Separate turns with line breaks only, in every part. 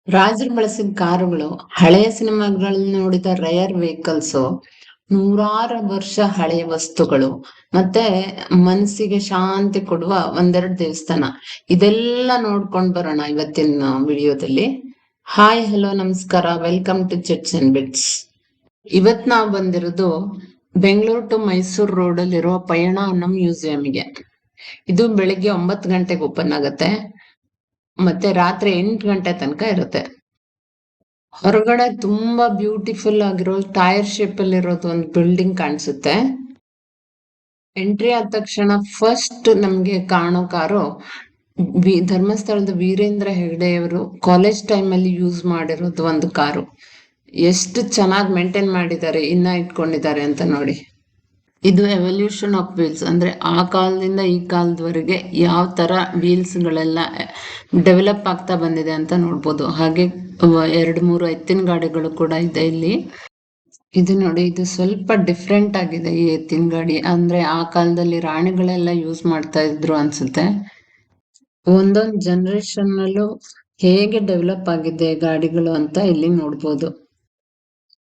ರಾಜರು ಬಳಸಿದ ಕಾರುಗಳು ಹಳೆಯ ಸಿನಿಮಾಗಳಲ್ಲಿ ನೋಡಿದ ರೇರ್ ವೆಹಿಕಲ್ಸ್, ನೂರಾರು ವರ್ಷ ಹಳೆಯ ವಸ್ತುಗಳು, ಮತ್ತೆ ಮನಸ್ಸಿಗೆ ಶಾಂತಿ ಕೊಡುವ ಒಂದೆರಡು ದೇವಸ್ಥಾನ. ಇದೆಲ್ಲ ನೋಡ್ಕೊಂಡ್ ಬರೋಣ ಇವತ್ತಿನ ವಿಡಿಯೋದಲ್ಲಿ. ಹಾಯ್, ಹಲೋ, ನಮಸ್ಕಾರ, welcome to chits and bits. ಇವತ್ ನಾವು ಬಂದಿರೋದು ಬೆಂಗಳೂರು ಟು ಮೈಸೂರು ರೋಡ್ ಅಲ್ಲಿರುವ ಪಯಣ ಅನ್ನೋ ಮ್ಯೂಸಿಯಂಗೆ. ಇದು ಬೆಳಿಗ್ಗೆ 9 ಗಂಟೆಗೆ ಓಪನ್ ಆಗತ್ತೆ ಮತ್ತೆ ರಾತ್ರಿ 8 ಗಂಟೆ ತನಕ ಇರುತ್ತೆ. ಹೊರಗಡೆ ತುಂಬಾ ಬ್ಯೂಟಿಫುಲ್ ಆಗಿರೋ ಟೈರ್ ಶೇಪ್ ಅಲ್ಲಿ ಇರೋದು ಒಂದು ಬಿಲ್ಡಿಂಗ್ ಕಾಣಿಸುತ್ತೆ. ಎಂಟ್ರಿ ಆದ ತಕ್ಷಣ ಫಸ್ಟ್ ನಮ್ಗೆ ಕಾಣೋ ಕಾರು ಧರ್ಮಸ್ಥಳದ ವೀರೇಂದ್ರ ಹೆಗ್ಗಡೆ ಅವರು ಕಾಲೇಜ್ ಟೈಮ್ ಅಲ್ಲಿ ಯೂಸ್ ಮಾಡಿರೋದು ಒಂದು ಕಾರು. ಎಷ್ಟು ಚೆನ್ನಾಗಿ ಮೇಂಟೈನ್ ಮಾಡಿದ್ದಾರೆ, ಇನ್ನ ಇಟ್ಕೊಂಡಿದ್ದಾರೆ ಅಂತ ನೋಡಿ. ಇದು ಎವಲ್ಯೂಷನ್ ಆಫ್ ವೀಲ್ಸ್, ಅಂದ್ರೆ ಆ ಕಾಲದಿಂದ ಈ ಕಾಲದವರೆಗೆ ಯಾವ ತರ ವೀಲ್ಸ್ ಗಳೆಲ್ಲ ಡೆವಲಪ್ ಆಗ್ತಾ ಬಂದಿದೆ ಅಂತ ನೋಡ್ಬೋದು. ಹಾಗೆ 2-3 ಎತ್ತಿನ ಗಾಡಿಗಳು ಕೂಡ ಇದೆ ಇಲ್ಲಿ. ಇದು ನೋಡಿ, ಇದು ಸ್ವಲ್ಪ ಡಿಫ್ರೆಂಟ್ ಆಗಿದೆ ಈ ಎತ್ತಿನ ಗಾಡಿ. ಅಂದ್ರೆ ಆ ಕಾಲದಲ್ಲಿ ರಾಣಿಗಳೆಲ್ಲ ಯೂಸ್ ಮಾಡ್ತಾ ಇದ್ರು ಅನ್ಸುತ್ತೆ. ಒಂದೊಂದು ಜನರೇಷನ್ ನಲ್ಲೂ ಹೇಗೆ ಡೆವಲಪ್ ಆಗಿದೆ ಗಾಡಿಗಳು ಅಂತ ಇಲ್ಲಿ ನೋಡ್ಬೋದು.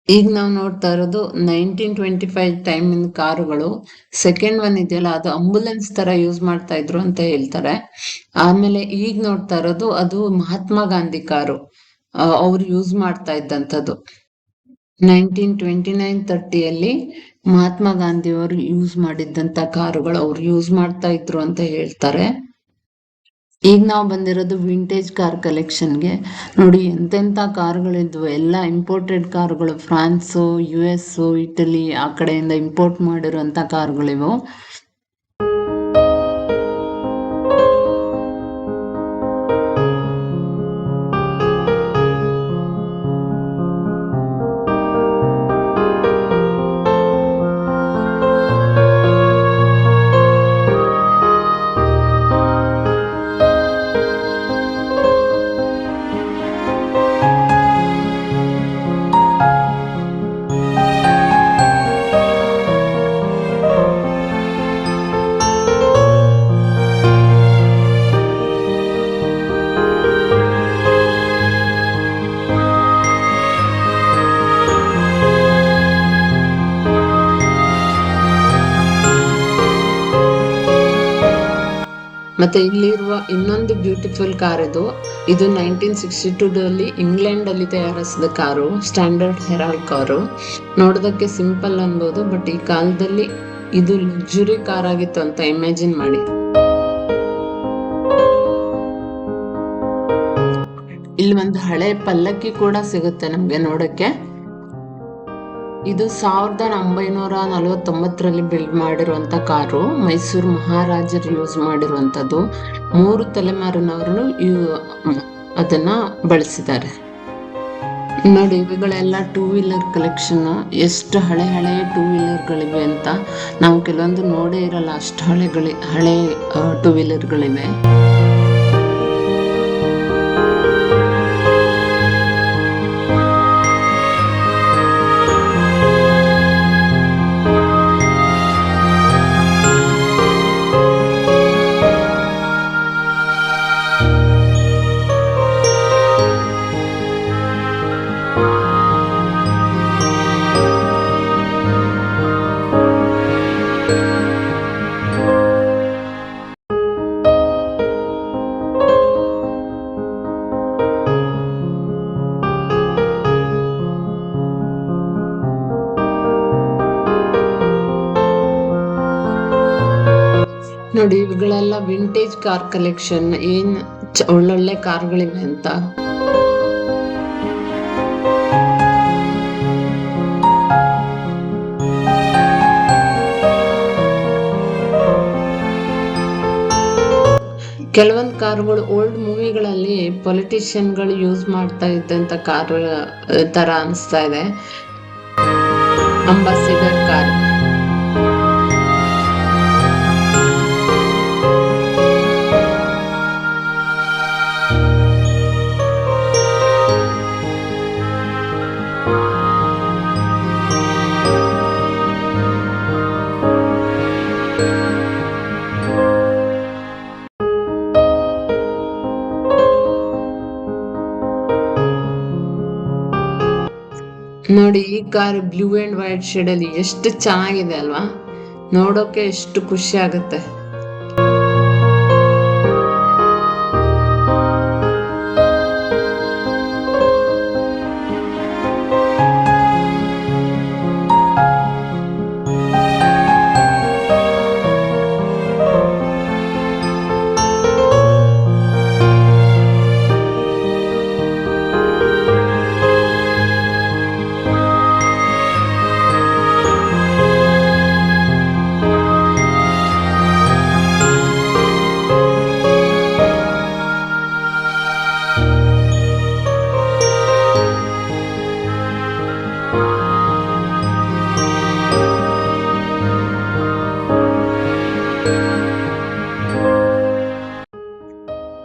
ಈಗ ನಾವು ನೋಡ್ತಾ ಇರೋದು 1925 ಟೈಮ್ ಇನ್ ಕಾರುಗಳು. ಸೆಕೆಂಡ್ ಒನ್ ಇದೆಯಲ್ಲ, ಅದು ಅಂಬುಲೆನ್ಸ್ ತರ ಯೂಸ್ ಮಾಡ್ತಾ ಇದ್ರು ಅಂತ ಹೇಳ್ತಾರೆ. ಆಮೇಲೆ ಈಗ ನೋಡ್ತಾ ಇರೋದು ಅದು ಮಹಾತ್ಮ ಗಾಂಧಿ ಕಾರು, ಅವ್ರು ಯೂಸ್ ಮಾಡ್ತಾ ಇದ್ದಂಥದ್ದು. 1929-30 ಮಹಾತ್ಮ ಗಾಂಧಿ ಅವರು ಯೂಸ್ ಮಾಡಿದ್ದಂತ ಕಾರುಗಳು ಅವ್ರು ಯೂಸ್ ಮಾಡ್ತಾ ಇದ್ರು ಅಂತ ಹೇಳ್ತಾರೆ. ಈಗ ನಾವು ಬಂದಿರೋದು ವಿಂಟೇಜ್ ಕಾರ್ ಕಲೆಕ್ಷನ್ಗೆ. ನೋಡಿ, ಎಂತೆಂಥ ಕಾರುಗಳಿದ್ವು, ಎಲ್ಲ ಇಂಪೋರ್ಟೆಡ್ ಕಾರುಗಳು. ಫ್ರಾನ್ಸು, US, ಇಟಲಿ ಆ ಕಡೆಯಿಂದ ಇಂಪೋರ್ಟ್ ಮಾಡಿರುವಂತ ಕಾರುಗಳಿವು. ಮತ್ತೆ ಇಲ್ಲಿರುವ ಇನ್ನೊಂದು ಬ್ಯೂಟಿಫುಲ್ ಕಾರ್ ಇದು 1962 ಇಂಗ್ಲೆಂಡ್ ಅಲ್ಲಿ ತಯಾರಿಸಿದ ಕಾರು, ಸ್ಟ್ಯಾಂಡರ್ಡ್ ಹೆರಾಲ್ಡ್ ಕಾರು. ನೋಡೋದಕ್ಕೆ ಸಿಂಪಲ್ ಅನ್ಬೋದು, ಬಟ್ ಈ ಕಾಲದಲ್ಲಿ ಇದು ಲಕ್ಸುರಿ ಕಾರ್ ಆಗಿತ್ತು ಅಂತ ಇಮ್ಯಾಜಿನ್ ಮಾಡಿ. ಇಲ್ಲಿ ಒಂದು ಹಳೆ ಪಲ್ಲಕ್ಕಿ ಕೂಡ ಸಿಗುತ್ತೆ ನಮ್ಗೆ ನೋಡಕ್ಕೆ. ಇದು 1949 ಬಿಲ್ಡ್ ಮಾಡಿರುವಂತ ಕಾರು, ಮೈಸೂರು ಮಹಾರಾಜರು ಯೂಸ್ ಮಾಡಿರುವಂತದ್ದು. 3 ತಲೆಮಾರಿನವರು ಅದನ್ನ ಬಳಸಿದ್ದಾರೆ. ನೋಡಿ, ಇವುಗಳೆಲ್ಲ 2 ವೀಲರ್ ಕಲೆಕ್ಷನ್. ಎಷ್ಟು ಹಳೆ 2 ವೀಲರ್ಗಳಿವೆ ಅಂತ ನಾವು ಕೆಲವೊಂದು ನೋಡೇ ಇರಲ್ಲ, ಅಷ್ಟು ಹಳೆ 2 ವೀಲರ್ಗಳಿವೆ. ನೋಡಿ, ಇವುಗಳೆಲ್ಲ ವಿಂಟೇಜ್ ಕಾರ್ ಕಲೆಕ್ಷನ್. ಏನ್ ಒಳ್ಳೊಳ್ಳೆ ಕಾರ್ಗಳಿವೆ ಅಂತ. ಕೆಲವೊಂದು ಕಾರುಗಳು ಓಲ್ಡ್ ಮೂವಿಗಳಲ್ಲಿ ಪೊಲಿಟಿಷಿಯನ್ಗಳು ಯೂಸ್ ಮಾಡ್ತಾ ಇದ್ದಂತ ಕಾರ್ ತರ ಅನಿಸ್ತಾ ಇದೆ. Ambassador car. ನೋಡಿ ಈ car blue and white shade ಅಲ್ಲಿ ಎಷ್ಟು ಚೆನ್ನಾಗಿದೆ ಅಲ್ವಾ, ನೋಡೋಕೆ ಎಷ್ಟು ಖುಷಿ ಆಗುತ್ತೆ.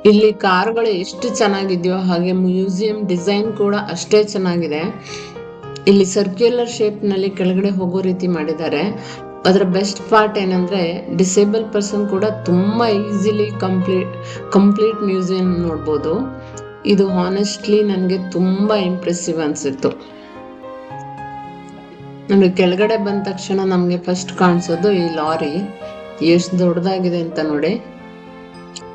ಇಲ್ಲಿ ಕಾರುಗಳು ಎಷ್ಟು ಚೆನ್ನಾಗಿದೆಯೋ ಹಾಗೆ ಮ್ಯೂಸಿಯಂ ಡಿಸೈನ್ ಕೂಡ ಅಷ್ಟೇ ಚೆನ್ನಾಗಿದೆ. ಇಲ್ಲಿ ಸರ್ಕ್ಯುಲರ್ ಶೇಪ್ ನಲ್ಲಿ ಕೆಳಗಡೆ ಹೋಗೋ ರೀತಿ ಮಾಡಿದ್ದಾರೆ. ಅದರ ಬೆಸ್ಟ್ ಪಾರ್ಟ್ ಏನಂದ್ರೆ ಡಿಸೇಬಲ್ ಪರ್ಸನ್ ಕೂಡ ತುಂಬಾ ಈಸಿಲಿ ಕಂಪ್ಲೀಟ್ ಮ್ಯೂಸಿಯಂ ನೋಡ್ಬೋದು. ಇದು ಹಾನೆಸ್ಟ್ಲಿ ನನಗೆ ತುಂಬಾ ಇಂಪ್ರೆಸಿವ್ ಅನ್ಸಿತ್ತು. ನಮಗೆ ಕೆಳಗಡೆ ಬಂದ ತಕ್ಷಣ ನಮ್ಗೆ ಫಸ್ಟ್ ಕಾಣಿಸೋದು ಈ ಲಾರಿ ಎಷ್ಟು ದೊಡ್ಡದಾಗಿದೆ ಅಂತ ನೋಡಿ.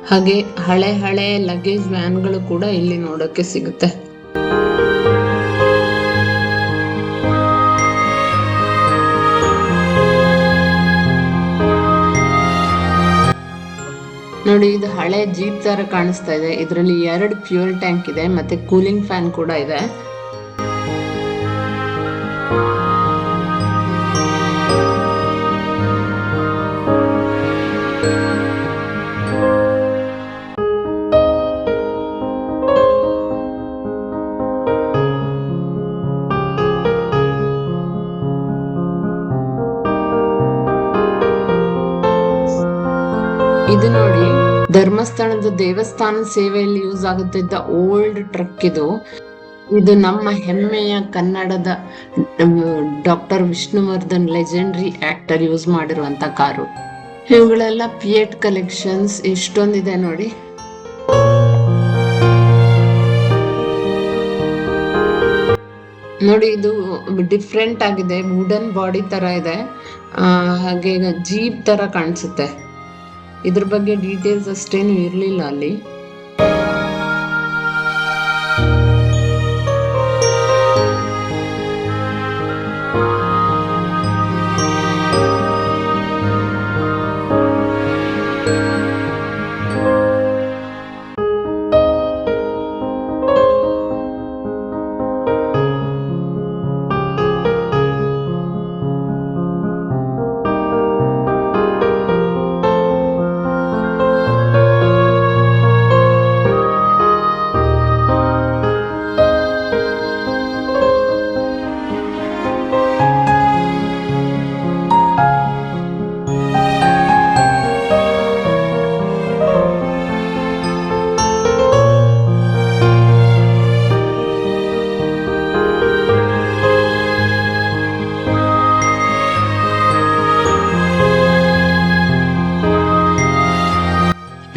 ಹಾಗೆ ಹಳೆ ಲಗೇಜ್ ವ್ಯಾನ್ಗಳು ಕೂಡ ಇಲ್ಲಿ ನೋಡೋಕೆ ಸಿಗುತ್ತೆ. ನೋಡಿ ಇದು ಹಳೆ ಜೀಪ್ ತರ ಕಾಣಿಸ್ತಾ ಇದೆ. ಇದರಲ್ಲಿ 2 ಫ್ಯೂಯಲ್ ಟ್ಯಾಂಕ್ ಇದೆ ಮತ್ತೆ ಕೂಲಿಂಗ್ ಫ್ಯಾನ್ ಕೂಡ ಇದೆ. ಇದು ನೋಡಿ ಧರ್ಮಸ್ಥಳದ ದೇವಸ್ಥಾನ ಸೇವೆಯಲ್ಲಿ ಯೂಸ್ ಆಗುತ್ತಿದ್ದ ಓಲ್ಡ್ ಟ್ರಕ್ ಇದು ನಮ್ಮ ಹೆಮ್ಮೆಯ ಕನ್ನಡದ doctor Vishnuvardhan legendary actor use ಮಾಡಿರುವಂತ ಕಾರು. ಇವುಗಳೆಲ್ಲ ಪಿಯೇಟ್ ಕಲೆಕ್ಷನ್ಸ್ ಎಷ್ಟೊಂದಿದೆ ನೋಡಿ. ನೋಡಿ ಇದು ಡಿಫ್ರೆಂಟ್ ಆಗಿದೆ, ವುಡನ್ ಬಾಡಿ ತರ ಇದೆ, ಹಾಗೆ ಜೀಪ್ ತರ ಕಾಣಿಸುತ್ತೆ. ಇದ್ರ ಬಗ್ಗೆ ಡೀಟೇಲ್ಸ್ ಅಷ್ಟೇನು ಇರಲಿಲ್ಲ ಅಲ್ಲಿ.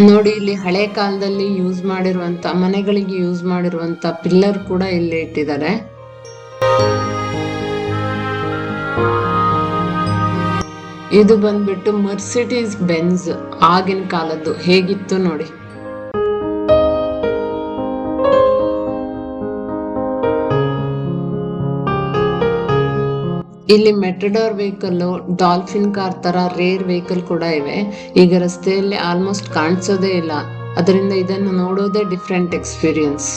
ನೋಡಿ ಇಲ್ಲಿ ಹಳೆ ಕಾಲದಲ್ಲಿ ಯೂಸ್ ಮಾಡಿರುವಂತ ಮನೆಗಳಿಗೆ ಯೂಸ್ ಮಾಡಿರುವಂತ ಪಿಲ್ಲರ್ ಕೂಡ ಇಲ್ಲಿ ಇಟ್ಟಿದ್ದಾರೆ. ಇದು ಬಂದ್ಬಿಟ್ಟು ಮರ್ಸಿಡೀಸ್ ಬೆಂಜ್ ಆಗಿನ ಕಾಲದ್ದು ಹೇಗಿತ್ತು ನೋಡಿ. ಇಲ್ಲಿ ಮೆಟಡೋರ್ ವೆಹಿಕಲ್, ಡಾಲ್ಫಿನ್ ಕಾರ್ ತರ ರೇರ್ ವೆಹಿಕಲ್ ಕೂಡ ಇವೆ. ಈಗ ರಸ್ತೆಯಲ್ಲಿ ಆಲ್ಮೋಸ್ಟ್ ಕಾಣಿಸೋದೇ ಇಲ್ಲ, ಅದರಿಂದ ಇದನ್ನು ನೋಡೋದೇ ಡಿಫ್ರೆಂಟ್ ಎಕ್ಸ್ಪೀರಿಯನ್ಸ್.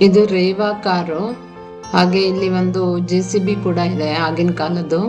ಇದು ರೇವಾ ಕಾರು. ಹಾಗೆ ಇಲ್ಲಿ ಒಂದು JCB ಕೂಡ ಇದೆ ಆಗಿನ ಕಾಲದ್ದು.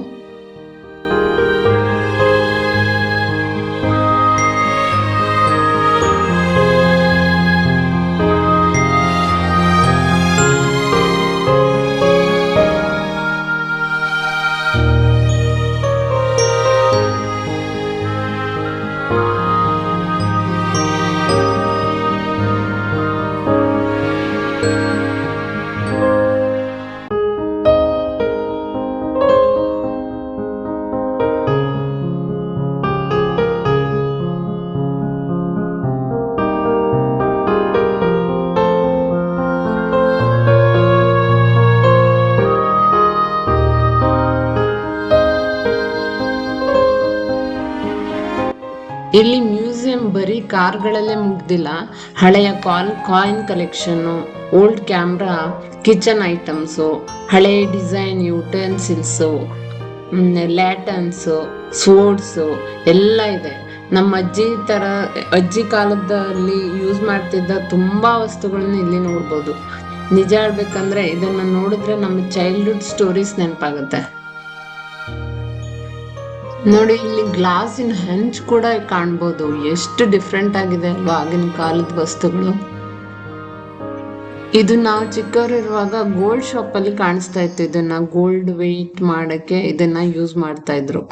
ಇಲ್ಲಿ ಮ್ಯೂಸಿಯಂ ಬರೀ ಕಾರ್ಗಳಲ್ಲೇ ಮುಗ್ದಿಲ್ಲ, ಹಳೆಯ coin collection, old camera, kitchen items, ಹಳೆ ಡಿಸೈನ್ ಯುಟೆನ್ಸಿಲ್ಸು, ಲ್ಯಾಟನ್ಸು, ಸ್ವೋರ್ಡ್ಸು ಎಲ್ಲ ಇದೆ. ನಮ್ಮ ಅಜ್ಜಿ ಕಾಲದಲ್ಲಿ ಯೂಸ್ ಮಾಡ್ತಿದ್ದ ತುಂಬಾ ವಸ್ತುಗಳನ್ನ ಇಲ್ಲಿ ನೋಡ್ಬೋದು. ನಿಜ ಹೇಳ್ಬೇಕಂದ್ರೆ ಇದನ್ನ ನೋಡಿದ್ರೆ ನಮ್ಮ ಚೈಲ್ಡ್ಹುಡ್ ಸ್ಟೋರೀಸ್ ನೆನಪಾಗುತ್ತೆ. ನೋಡಿ, ಇಲ್ಲಿ ಗ್ಲಾಸಿನ ಹಂಚ್ ಕೂಡ ಕಾಣ್ಬೋದು. ಎಷ್ಟು ಡಿಫ್ರೆಂಟ್ ಆಗಿದೆ ಅಲ್ವಾ ಆಗಿನ ಕಾಲದ ವಸ್ತುಗಳು. ಇದು ನಾವು ಚಿಕ್ಕವರಿರುವಾಗ ಗೋಲ್ಡ್ ಶಾಪ್ ಅಲ್ಲಿ ಕಾಣಿಸ್ತಾ ಇತ್ತು. ಇದನ್ನ ಗೋಲ್ಡ್ ವೆಯ್ಟ್ ಮಾಡಕ್ಕೆ ಇದನ್ನ ಯೂಸ್ ಮಾಡ್ತಾ ಇದ್ರು.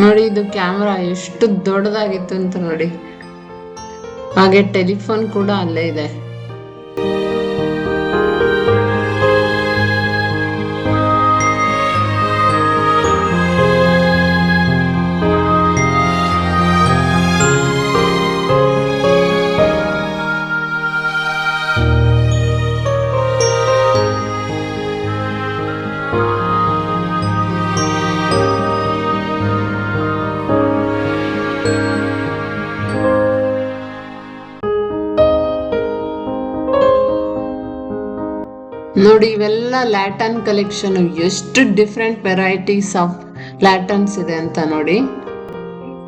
ನೋಡಿ, ಇದು ಕ್ಯಾಮ್ರಾ ಎಷ್ಟು ದೊಡ್ಡದಾಗಿತ್ತು ಅಂತ ನೋಡಿ. ಹಾಗೆ ಟೆಲಿಫೋನ್ ಕೂಡ ಅಲ್ಲೇ ಇದೆ. ನೋಡಿ, ಇವೆಲ್ಲ ಲ್ಯಾಟನ್ ಕಲೆಕ್ಷನ್. ಎಷ್ಟು ಡಿಫ್ರೆಂಟ್ ವೆರೈಟೀಸ್ ಆಫ್ ಲ್ಯಾಟನ್ಸ್ ಇದೆ ಅಂತ ನೋಡಿ.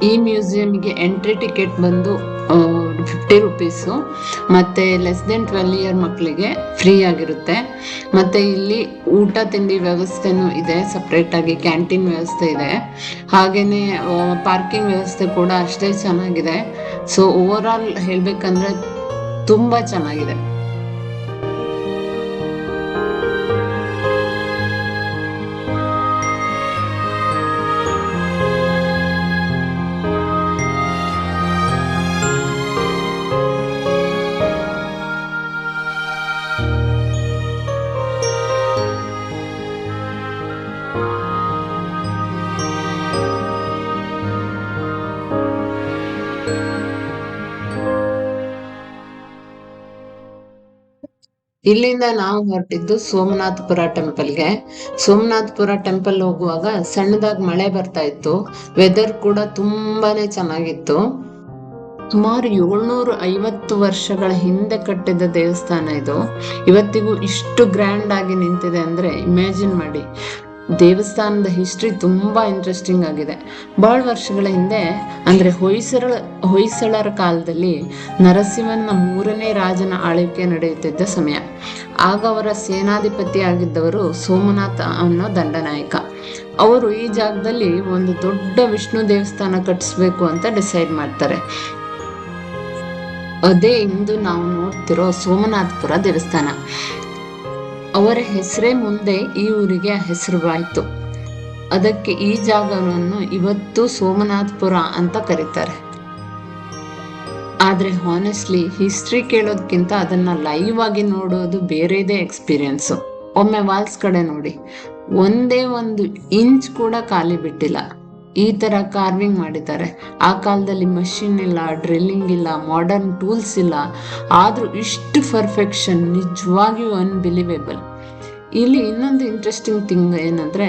ಈ ಮ್ಯೂಸಿಯಂಗೆ ಎಂಟ್ರಿ ಟಿಕೆಟ್ ಬಂದು 50 ರುಪೀಸು, ಮತ್ತೆ ಲೆಸ್ ದೆನ್ 12 ಇಯರ್ ಮಕ್ಕಳಿಗೆ ಫ್ರೀ ಆಗಿರುತ್ತೆ. ಮತ್ತೆ ಇಲ್ಲಿ ಊಟ ತಿಂಡಿ ವ್ಯವಸ್ಥೆನೂ ಇದೆ, ಸಪ್ರೇಟ್ ಆಗಿ ಕ್ಯಾಂಟೀನ್ ವ್ಯವಸ್ಥೆ ಇದೆ. ಹಾಗೇನೆ ಪಾರ್ಕಿಂಗ್ ವ್ಯವಸ್ಥೆ ಕೂಡ ಅಷ್ಟೇ ಚೆನ್ನಾಗಿದೆ. ಸೊ ಓವರ್ ಆಲ್ ಹೇಳ್ಬೇಕಂದ್ರೆ ತುಂಬಾ ಚೆನ್ನಾಗಿದೆ. ಇಲ್ಲಿಂದ ನಾವು ಹೊರಟಿದ್ದು ಸೋಮನಾಥಪುರ ಟೆಂಪಲ್ಗೆ. ಸೋಮನಾಥಪುರ ಟೆಂಪಲ್ ಹೋಗುವಾಗ ಸಣ್ಣದಾಗಿ ಮಳೆ ಬರ್ತಾ ಇತ್ತು. ವೆದರ್ ಕೂಡ ತುಂಬಾನೇ ಚೆನ್ನಾಗಿತ್ತು. ಸುಮಾರು 750 ವರ್ಷಗಳ ಹಿಂದೆ ಕಟ್ಟಿದ ದೇವಸ್ಥಾನ ಇದು. ಇವತ್ತಿಗೂ ಇಷ್ಟು ಗ್ರ್ಯಾಂಡ್ ಆಗಿ ನಿಂತಿದೆ ಅಂದ್ರೆ ಇಮ್ಯಾಜಿನ್ ಮಾಡಿ. ದೇವಸ್ಥಾನದ ಹಿಸ್ಟ್ರಿ ತುಂಬಾ ಇಂಟ್ರೆಸ್ಟಿಂಗ್ ಆಗಿದೆ. ಬಹಳ ವರ್ಷಗಳ ಹಿಂದೆ, ಅಂದ್ರೆ ಹೊಯ್ಸಳರ ಕಾಲದಲ್ಲಿ ನರಸಿಂಹನ 3ನೇ ರಾಜನ ಆಳ್ವಿಕೆ ನಡೆಯುತ್ತಿದ್ದ ಸಮಯ. ಆಗ ಅವರ ಸೇನಾಧಿಪತಿ ಆಗಿದ್ದವರು ಸೋಮನಾಥ ಅನ್ನೋ ದಂಡನಾಯಕ. ಅವರು ಈ ಜಾಗದಲ್ಲಿ ಒಂದು ದೊಡ್ಡ ವಿಷ್ಣು ದೇವಸ್ಥಾನ ಕಟ್ಟಿಸ್ಬೇಕು ಅಂತ ಡಿಸೈಡ್ ಮಾಡ್ತಾರೆ. ಅದೇ ಇಂದು ನಾವು ನೋಡ್ತಿರೋ ಸೋಮನಾಥಪುರ ದೇವಸ್ಥಾನ. ಅವರ ಹೆಸರೇ ಮುಂದೆ ಈ ಊರಿಗೆ ಹೆಸರುವಾಯ್ತು. ಅದಕ್ಕೆ ಈ ಜಾಗವನ್ನು ಇವತ್ತು ಸೋಮನಾಥಪುರ ಅಂತ ಕರೀತಾರೆ. ಆದ್ರೆ ಹಾನೆಸ್ಟ್ಲಿ ಹಿಸ್ಟ್ರಿ ಕೇಳೋದಕ್ಕಿಂತ ಅದನ್ನ ಲೈವ್ ಆಗಿ ನೋಡೋದು ಬೇರೆದೇ ಎಕ್ಸ್ಪೀರಿಯನ್ಸ್. ಒಮ್ಮೆ ವಾಲ್ಸ್ ಕಡೆ ನೋಡಿ, ಒಂದೇ ಒಂದು ಇಂಚ್ ಕೂಡ ಖಾಲಿ ಬಿಟ್ಟಿಲ್ಲ. ಈ ತರ ಕಾರ್ವಿಂಗ್ ಮಾಡಿದ್ದಾರೆ. ಆ ಕಾಲದಲ್ಲಿ ಮಷಿನ್ ಇಲ್ಲ, ಡ್ರಿಲ್ಲಿಂಗ್ ಇಲ್ಲ, ಮಾಡರ್ನ್ ಟೂಲ್ಸ್ ಇಲ್ಲ. ಆದ್ರೂ ಇಷ್ಟು ಪರ್ಫೆಕ್ಷನ್ ನಿಜವಾಗಿಯೂ ಅನ್ಬಿಲಿವೇಬಲ್. ಇಲ್ಲಿ ಇನ್ನೊಂದು ಇಂಟ್ರೆಸ್ಟಿಂಗ್ ಥಿಂಗ್ ಏನಂದ್ರೆ,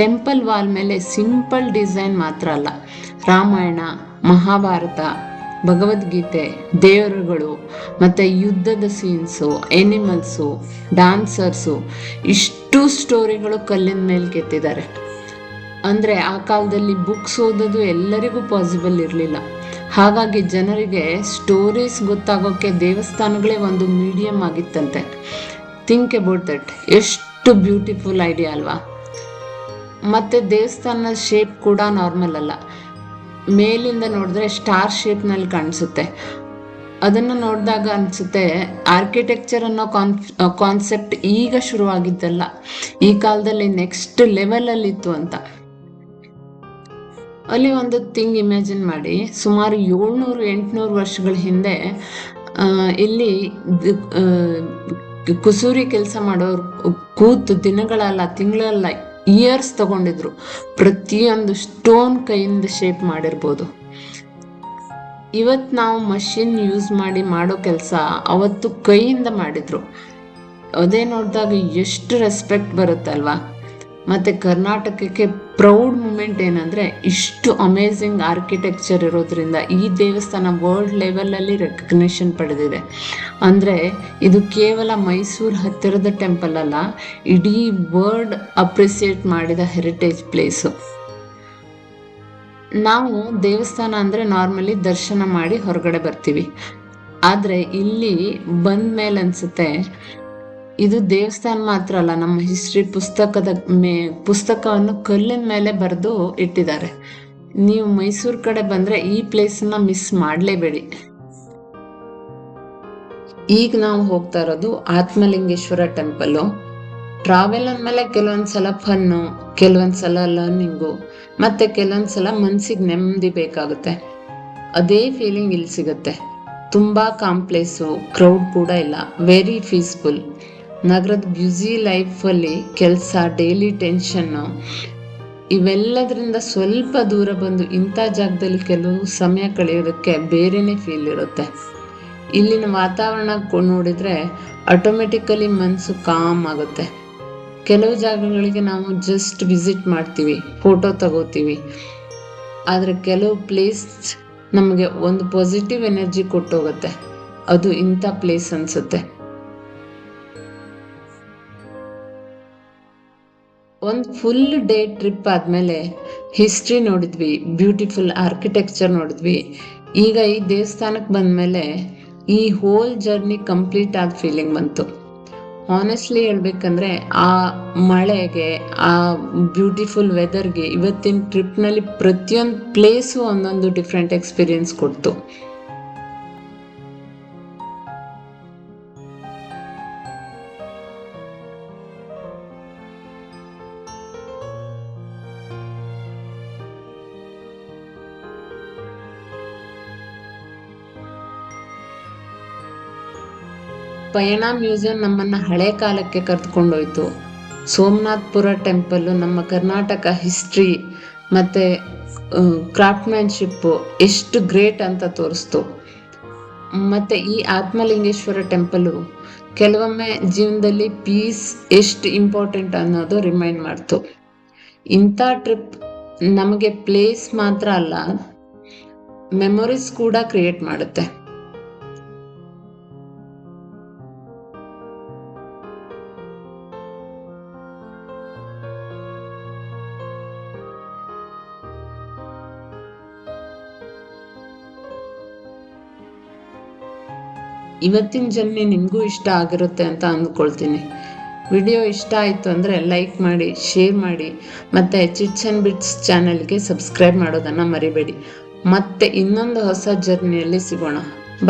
ಟೆಂಪಲ್ ವಾಲ್ ಮೇಲೆ ಸಿಂಪಲ್ ಡಿಸೈನ್ ಮಾತ್ರ ಅಲ್ಲ, ರಾಮಾಯಣ, ಮಹಾಭಾರತ, ಭಗವದ್ಗೀತೆ, ದೇವರುಗಳು, ಮತ್ತೆ ಯುದ್ಧದ ಸೀನ್ಸು, ಎನಿಮಲ್ಸು, ಡಾನ್ಸರ್ಸು, ಇಷ್ಟು ಸ್ಟೋರಿಗಳು ಕಲ್ಲಿನ ಮೇಲೆ ಕೆತ್ತಿದ್ದಾರೆ. ಅಂದ್ರೆ ಆ ಕಾಲದಲ್ಲಿ ಬುಕ್ಸ್ ಓದೋದು ಎಲ್ಲರಿಗೂ ಪಾಸಿಬಲ್ ಇರಲಿಲ್ಲ. ಹಾಗಾಗಿ ಜನರಿಗೆ ಸ್ಟೋರೀಸ್ ಗೊತ್ತಾಗೋಕೆ ದೇವಸ್ಥಾನಗಳೇ ಒಂದು ಮೀಡಿಯಂ ಆಗಿತ್ತಂತೆ. Think about that. ಎಷ್ಟು ಬ್ಯೂಟಿಫುಲ್ ಐಡಿಯಾ ಅಲ್ವಾ? ಮತ್ತೆ ದೇವಸ್ಥಾನದ ಶೇಪ್ ಕೂಡ ನಾರ್ಮಲ್ ಅಲ್ಲ. ಮೇಲಿಂದ ನೋಡಿದ್ರೆ ಸ್ಟಾರ್ ಶೇಪ್ ನಲ್ಲಿ ಕಾಣಿಸುತ್ತೆ. ಅದನ್ನ ನೋಡಿದಾಗ ಅನ್ಸುತ್ತೆ ಆರ್ಕಿಟೆಕ್ಚರ್ ಅನ್ನೋ ಕಾನ್ಸೆಪ್ಟ್ ಈಗ ಶುರುವಾಗಿದ್ದಲ್ಲ, ಈ ಕಾಲದಲ್ಲಿ ನೆಕ್ಸ್ಟ್ ಲೆವೆಲ್ ಅಲ್ಲಿ ಇತ್ತು ಅಂತ. ಅಲ್ಲಿ ಒಂದು ಥಿಂಗ್ ಇಮ್ಯಾಜಿನ್ ಮಾಡಿ, ಸುಮಾರು 700-800 ವರ್ಷಗಳ ಹಿಂದೆ ಇಲ್ಲಿ ಕುಸೂರಿ ಕೆಲಸ ಮಾಡೋರು ಕೂತು ದಿನಗಳಲ್ಲ, ತಿಂಗಳಲ್ಲ, ಇಯರ್ಸ್ ತಗೊಂಡಿದ್ರು. ಪ್ರತಿಯೊಂದು ಸ್ಟೋನ್ ಕೈಯಿಂದ ಶೇಪ್ ಮಾಡಿರ್ಬೋದು. ಇವತ್ತು ನಾವು ಮಷಿನ್ ಯೂಸ್ ಮಾಡಿ ಮಾಡೋ ಕೆಲಸ ಅವತ್ತು ಕೈಯಿಂದ ಮಾಡಿದ್ರು. ಅದೇ ನೋಡಿದಾಗ ಎಷ್ಟು ರೆಸ್ಪೆಕ್ಟ್ ಬರುತ್ತಲ್ವಾ. ಮತ್ತೆ ಕರ್ನಾಟಕಕ್ಕೆ ಪ್ರೌಡ್ ಮೂಮೆಂಟ್ ಏನಂದ್ರೆ, ಇಷ್ಟು ಅಮೇಝಿಂಗ್ ಆರ್ಕಿಟೆಕ್ಚರ್ ಇರೋದ್ರಿಂದ ಈ ದೇವಸ್ಥಾನ ವರ್ಲ್ಡ್ ಲೆವೆಲಲ್ಲಿ ರೆಕಗ್ನಿಷನ್ ಪಡೆದಿದೆ. ಅಂದರೆ ಇದು ಕೇವಲ ಮೈಸೂರು ಹತ್ತಿರದ ಟೆಂಪಲ್ ಅಲ್ಲ, ಇಡೀ ವರ್ಲ್ಡ್ ಅಪ್ರಿಸಿಯೇಟ್ ಮಾಡಿದ ಹೆರಿಟೇಜ್ ಪ್ಲೇಸು. ನಾವು ದೇವಸ್ಥಾನ ಅಂದರೆ ನಾರ್ಮಲಿ ದರ್ಶನ ಮಾಡಿ ಹೊರಗಡೆ ಬರ್ತೀವಿ. ಆದರೆ ಇಲ್ಲಿ ಬಂದ ಮೇಲೆ ಅನ್ಸುತ್ತೆ, ಇದು ದೇವಸ್ಥಾನ ಮಾತ್ರ ಅಲ್ಲ, ನಮ್ಮ ಹಿಸ್ಟ್ರಿ ಪುಸ್ತಕವನ್ನು ಕಲ್ಲಿನ ಮೇಲೆ ಬರೆದು ಇಟ್ಟಿದ್ದಾರೆ. ನೀವು ಮೈಸೂರು ಕಡೆ ಬಂದ್ರೆ ಈ ಪ್ಲೇಸನ್ನ ಮಿಸ್ ಮಾಡಲೇಬೇಡಿ. ಈಗ ನಾವು ಹೋಗ್ತಾ ಇರೋದು ಆತ್ಮಲಿಂಗೇಶ್ವರ ಟೆಂಪಲ್ಲು. ಟ್ರಾವೆಲ್ ಅಂದಮೇಲೆ ಕೆಲವೊಂದ್ಸಲ ಫನ್ನು, ಕೆಲವೊಂದ್ಸಲ ಲರ್ನಿಂಗು, ಮತ್ತೆ ಕೆಲವೊಂದ್ಸಲ ಮನ್ಸಿಗೆ ನೆಮ್ಮದಿ ಬೇಕಾಗುತ್ತೆ. ಅದೇ ಫೀಲಿಂಗ್ ಇಲ್ಲಿ ಸಿಗುತ್ತೆ. ತುಂಬಾ ಕಾಂಪ್ಲೇಸು, ಕ್ರೌಡ್ ಕೂಡ ಇಲ್ಲ, ವೆರಿ ಪೀಸ್ಫುಲ್. ನಗರದ ಬ್ಯುಸಿ ಲೈಫಲ್ಲಿ ಕೆಲಸ, ಡೈಲಿ ಟೆನ್ಷನ್ನು, ಇವೆಲ್ಲದರಿಂದ ಸ್ವಲ್ಪ ದೂರ ಬಂದು ಇಂಥ ಜಾಗದಲ್ಲಿ ಕೆಲವು ಸಮಯ ಕಳೆಯೋದಕ್ಕೆ ಬೇರೆನೇ ಫೀಲ್ ಇರುತ್ತೆ. ಇಲ್ಲಿನ ವಾತಾವರಣ ನೋಡಿದ್ರೆ ಆಟೋಮೆಟಿಕಲಿ ಮನಸ್ಸು ಕಾಮ್ ಆಗುತ್ತೆ. ಕೆಲವು ಜಾಗಗಳಿಗೆ ನಾವು ಜಸ್ಟ್ ವಿಸಿಟ್ ಮಾಡ್ತೀವಿ, ಫೋಟೋ ತಗೋತೀವಿ. ಆದರೆ ಕೆಲವು ಪ್ಲೇಸ್ ನಮಗೆ ಒಂದು ಪಾಸಿಟಿವ್ ಎನರ್ಜಿ ಕೊಟ್ಟೋಗುತ್ತೆ. ಅದು ಇಂಥ ಪ್ಲೇಸ್ ಅನ್ಸುತ್ತೆ. ಒಂದು ಫುಲ್ ಡೇ ಟ್ರಿಪ್ ಆದಮೇಲೆ ಹಿಸ್ಟ್ರಿ ನೋಡಿದ್ವಿ, ಬ್ಯೂಟಿಫುಲ್ ಆರ್ಕಿಟೆಕ್ಚರ್ ನೋಡಿದ್ವಿ. ಈಗ ಈ ದೇವಸ್ಥಾನಕ್ಕೆ ಬಂದಮೇಲೆ ಈ ಹೋಲ್ ಜರ್ನಿ ಕಂಪ್ಲೀಟ್ ಆದ ಫೀಲಿಂಗ್ ಬಂತು. ಹಾನೆಸ್ಟ್ಲಿ ಹೇಳ್ಬೇಕಂದ್ರೆ ಆ ಮಳೆಗೆ, ಆ ಬ್ಯೂಟಿಫುಲ್ ವೆದರ್ಗೆ, ಇವತ್ತಿನ ಟ್ರಿಪ್ನಲ್ಲಿ ಪ್ರತಿಯೊಂದು ಪ್ಲೇಸು ಒಂದೊಂದು ಡಿಫ್ರೆಂಟ್ ಎಕ್ಸ್ಪೀರಿಯನ್ಸ್ ಕೊಡ್ತು. ಪಯಣ ಮ್ಯೂಸಿಯಂ ನಮ್ಮನ್ನ ಹಳೆ ಕಾಲಕ್ಕೆ ಕರೆದುಕೊಂಡೋಯ್ತು. ಸೋಮನಾಥ್ಪುರ ಟೆಂಪಲ್ಲು ನಮ್ಮ ಕರ್ನಾಟಕ ಹಿಸ್ಟ್ರಿ ಮತ್ತೆ ಕ್ರಾಫ್ಟ್ಮ್ಯಾನ್ಶಿಪ್ಪು ಎಷ್ಟು ಗ್ರೇಟ್ ಅಂತ ತೋರಿಸ್ತು. ಮತ್ತೆ ಈ ಆತ್ಮಲಿಂಗೇಶ್ವರ ಟೆಂಪಲ್ಲು ಕೆಲವೊಮ್ಮೆ ಜೀವನದಲ್ಲಿ ಪೀಸ್ ಎಷ್ಟು ಇಂಪಾರ್ಟೆಂಟ್ ಅನ್ನೋದು ರಿಮೈಂಡ್ ಮಾಡ್ತು. ಇಂಥ ಟ್ರಿಪ್ ನಮಗೆ ಪ್ಲೇಸ್ ಮಾತ್ರ ಅಲ್ಲ, ಮೆಮೊರೀಸ್ ಕೂಡ ಕ್ರಿಯೇಟ್ ಮಾಡುತ್ತೆ. ಇವತ್ತಿನ ಜರ್ನಿ ನಿಮಗೂ ಇಷ್ಟ ಆಗಿರುತ್ತೆ ಅಂತ ಅಂದ್ಕೊಳ್ತೀನಿ. ವಿಡಿಯೋ ಇಷ್ಟ ಆಯಿತು ಅಂದರೆ ಲೈಕ್ ಮಾಡಿ, ಶೇರ್ ಮಾಡಿ, ಮತ್ತು ಚಿಟ್ಸ್ ಆ್ಯಂಡ್ ಬಿಟ್ಸ್ ಚಾನೆಲ್ಗೆ ಸಬ್ಸ್ಕ್ರೈಬ್ ಮಾಡೋದನ್ನು ಮರಿಬೇಡಿ. ಮತ್ತೆ ಇನ್ನೊಂದು ಹೊಸ ಜರ್ನಿಯಲ್ಲಿ ಸಿಗೋಣ.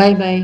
ಬಾಯ್ ಬಾಯ್.